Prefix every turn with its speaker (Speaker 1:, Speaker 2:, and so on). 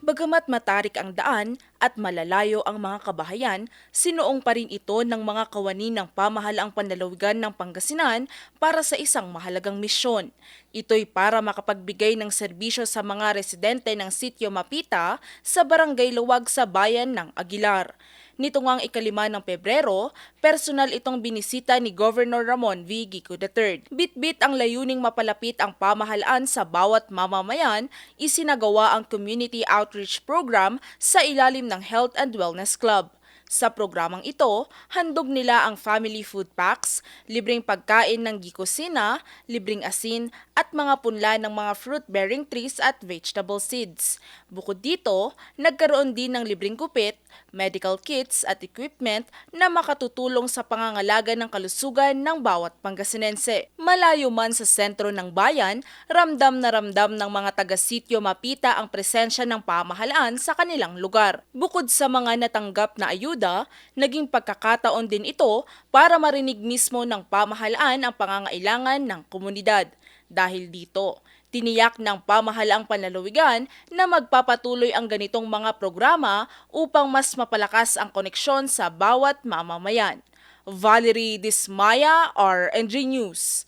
Speaker 1: Bagamat matarik ang daan at malalayo ang mga kabahayan, sinuong pa rin ito ng mga kawani ng pamahalaang panlalawigan ng Pangasinan para sa isang mahalagang misyon. Ito'y para makapagbigay ng serbisyo sa mga residente ng Sitio Mapita sa Barangay Luwag sa bayan ng Aguilar. Nito ngang ikalima ng Pebrero, personal itong binisita ni Governor Ramon V. Gico III. Bitbit ang layuning mapalapit ang pamahalaan sa bawat mamamayan, isinagawa ang Community Outreach Program sa ilalim ng Health and Wellness Club. Sa programang ito, handog nila ang family food packs, libreng pagkain ng gikusina, libreng asin at mga punla ng mga fruit-bearing trees at vegetable seeds. Bukod dito, nagkaroon din ng libreng gupit, medical kits at equipment na makatutulong sa pangangalaga ng kalusugan ng bawat Pangasinense. Malayo man sa sentro ng bayan, ramdam na ramdam ng mga taga-sitio Mapita ang presensya ng pamahalaan sa kanilang lugar. Bukod sa mga natanggap na ayuda, naging pagkakataon din ito para marinig mismo ng pamahalaan ang pangangailangan ng komunidad. Dahil dito, tiniyak ng pamahalaang panlalawigan na magpapatuloy ang ganitong mga programa upang mas mapalakas ang koneksyon sa bawat mamamayan. Valerie Dismaya, RNG News.